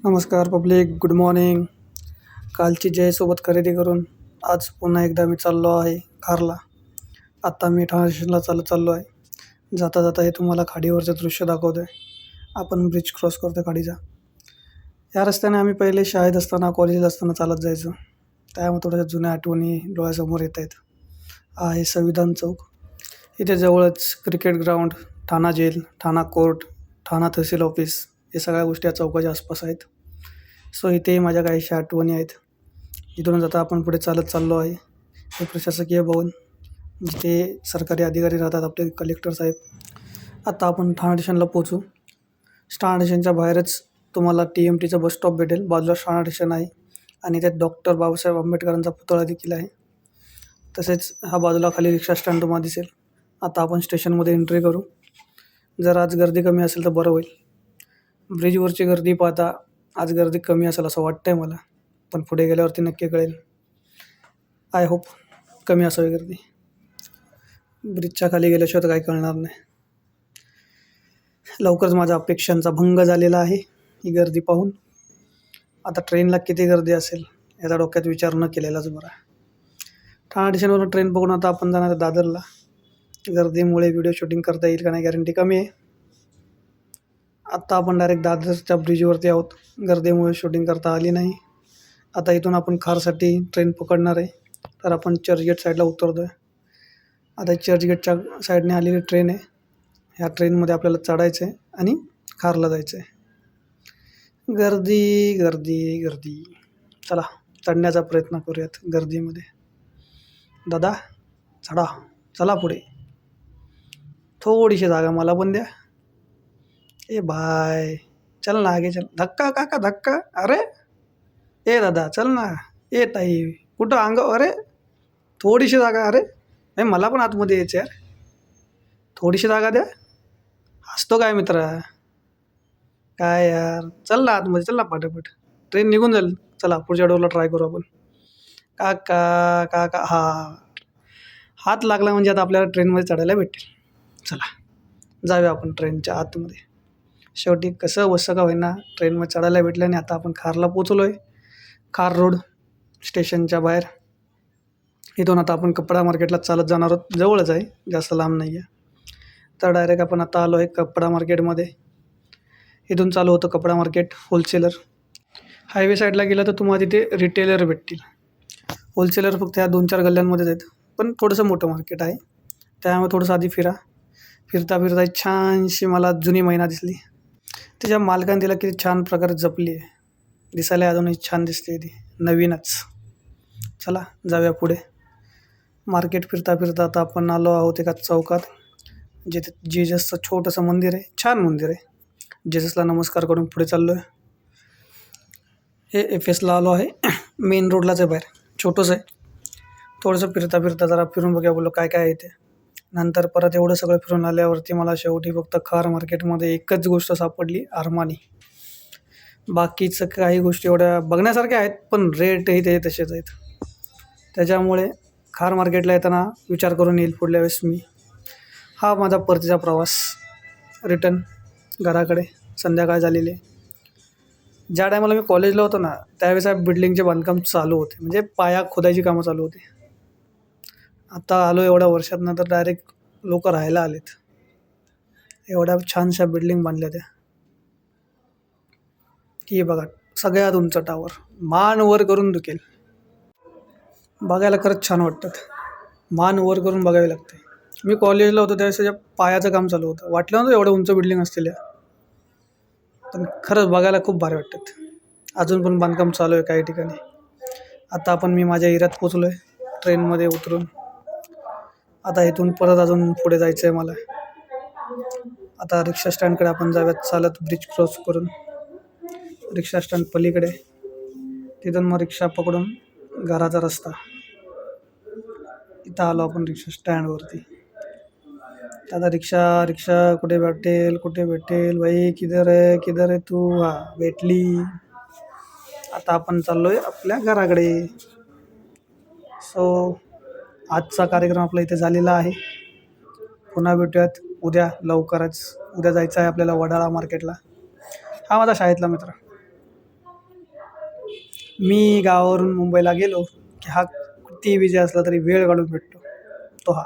नमस्कार public, good morning. कालची जयसोबत खरेदी करून आज पुन्हा एकदा मी चाललो आहे कारला. आत्ता मी ठाणे स्टेशनला चाललो आहे. जाता जाता हे तुम्हाला खाडीवरचं दृश्य दाखवतो आहे. आपण ब्रिज क्रॉस करतो खाडीचा. या रस्त्याने आम्ही पहिले शाळेत असताना, कॉलेजला असताना चालत जायचो. त्यामुळे थोड्याशा जुन्या आठवणी डोळ्यासमोर येत आहेत. हा आहे संविधान चौक. इथे जवळच क्रिकेट ग्राउंड, ठाणा जेल, ठाणा कोर्ट, ठाणा तहसील ऑफिस, हे सगळ्या गोष्टी या चौकाच्या आसपास आहेत. सो इथे माझ्या काहीशा आठवणी आहेत. इथूनच आता आपण पुढे चालत चाललो आहे. हे प्रशासकीय भवन, जिथे सरकारी अधिकारी राहतात, आपले कलेक्टर साहेब. आता आपण ठाणे स्टेशनला पोहोचू. ठाणे स्टेशनच्या बाहेरच तुम्हाला TMTचं बस स्टॉप भेटेल. बाजूला ठाणे स्टेशन आहे आणि त्यात डॉक्टर बाबासाहेब आंबेडकरांचा पुतळा देखील आहे. तसेच हा बाजूला खाली रिक्षा स्टँड तुम्हाला दिसेल. आता आपण स्टेशनमध्ये एंट्री करू. जर आज गर्दी कमी असेल तर बरं होईल. ब्रिजवरची गर्दी पाहता आज गर्दी कमी असेल असं वाटतंय मला, पण पुढे गेल्यावरती नक्की कळेल. आय होप कमी असावी गर्दी. ब्रिजच्या खाली गेल्याशिवाय तर काही कळणार नाही. लवकरच माझ्या अपेक्षांचा भंग झालेला आहे ही गर्दी पाहून. आता ट्रेनला किती गर्दी असेल याचा डोक्यात विचार न केलेलाच बरा. ठाणे स्टेशनवरून ट्रेन बघून आता आपण जाणार आहे दादरला. गर्दीमुळे व्हिडिओ शूटिंग करता येईल का नाही गॅरंटी कमी आहे. आत्ता आपण डायरेक्ट दादरच्या ब्रिजवरती आहोत. गर्दीमुळे शूटिंग करता आली नाही. आता इथून आपण खारसाठी ट्रेन पकडणार आहे. तर आपण चर्चगेट साईडला उतरतो आहे. आता चर्चगेटच्या साईडने आलेली ट्रेन आहे. ह्या ट्रेनमध्ये आपल्याला चढायचं आहे आणि खारला जायचं आहे. गर्दी गर्दी गर्दी. चला चढण्याचा प्रयत्न करूयात गर्दीमध्ये. दादा चढा, चला पुढे. थोडीशी जागा मला पण द्या. ए भाई चल ना, आगे चल. धक्का काका धक्का. अरे ए दादा चल ना. ए ताई कुठं अरे थोडीशी जागा. अरे नाही मला पण आतमध्ये यायचं यार. थोडीशी जागा द्या. हसतो काय मित्रा, काय यार. चल ना आतमध्ये, चल ना पाठोपाठ. ट्रेन निघून जाईल. चला पुढच्या डोरला ट्राय करू आपण. काका काका हात लागला म्हणजे आता आपल्याला ट्रेनमध्ये चढायला भेटेल. चला जाऊया आपण ट्रेनच्या आतमध्ये. शेवटी कसं का होईना ट्रेनमध्ये चढायला भेटलं. आणि आता आपण खारला पोचलो आहे. खार रोड स्टेशनच्या बाहेर. इथून आता आपण कपडा मार्केटला चालत जाणार आहोत. जवळच आहे, जास्त लांब नाही आहे. तर डायरेक्ट आपण आता आलो आहे कपडा मार्केटमध्ये. इथून चालू होतं कपडा मार्केट होलसेलर. हायवे साईडला गेलं तर तुम्हाला तिथे रिटेलर भेटतील. होलसेलर फक्त ह्या 2-4 गल्ल्यांमध्येच आहेत, पण थोडंसं मोठं मार्केट आहे. त्यामुळे थोडंसं आधी फिरता एक छानशी मला जुनी मैना दिसली. त्याच्या मालकाने तिला किती छान प्रकारे जपली आहे. दिसायला अजूनही छान दिसते ती, नवीनच. चला जाऊया पुढे. मार्केट फिरता आता आपण आलो आहोत एका चौकात, जिथे जेजसचं छोटंसं मंदिर आहे. छान मंदिर आहे. जेजसला नमस्कार करून पुढे चाललो आहे. हे FSला आलो आहे. मेन रोडलाच आहे, बाहेर छोटंसं आहे. थोडंसं फिरता जरा फिरून बघूया बोललो काय आहे ते. नंतर परत एवढं सगळं फिरून आल्यावरती मला शेवटी फक्त खार मार्केटमध्ये एकच गोष्ट सापडली, अरमानी. बाकीचं काही गोष्टी एवढ्या बघण्यासारख्या आहेत, पण रेटही ते तसेच आहेत. त्याच्यामुळे खार मार्केटला येताना विचार करून येईल पुढल्या वेळेस मी. हा माझा परतीचा प्रवास रिटर्न घराकडे. संध्याकाळ झालेली आहे. ज्या टायमाला मी कॉलेजला होतो ना, त्यावेळेस बिल्डिंगचे बांधकाम चालू होते, म्हणजे पाया खोदायची कामं चालू होती. आता आलो एवढ्या वर्षातनं तर डायरेक्ट लोक राहायला आलेत. एवढ्या छानशा बिल्डिंग बांधल्या त्या. की बघा सगळ्यात उंच टावर, मान वर करून दुखेल. बघायला खरंच छान वाटतात. मान वर करून बघावी लागते. मी कॉलेजला होतो त्यावेळेस त्याच्या पायाचं काम चालू होतं. वाटलं नव्हतं एवढं उंच बिल्डिंग असतील या, पण खरंच बघायला खूप भारी वाटतात. अजून पण बांधकाम चालू आहे काही ठिकाणी. आता आपण मी माझ्या एरियात पोचलो आहे ट्रेनमध्ये उतरून. आता इथून परत अजून पुढे जायचं आहे मला. आता रिक्षा स्टँडकडे आपण जाऊयात चालत, ब्रिज क्रॉस करून. रिक्षा स्टँड पलीकडे, तिथून मग रिक्षा पकडून घराचा रस्ता. इथं आलो आपण रिक्षा स्टँडवरती. आता रिक्षा कुठे भेटेल भाई. किधर आहे तू. भेटली. आता आपण चाललो आहे आपल्या घराकडे. सो आजचा कार्यक्रम आपला इथे झालेला आहे. पुन्हा भेटूयात उद्या लवकरच. उद्या जायचं आहे आपल्याला वडाळा मार्केटला. हा माझा शाळेतला मित्र. मी गावावरून मुंबईला गेलो की हा किती बिझी असला तरी वेळ काढून भेटतो तो हा.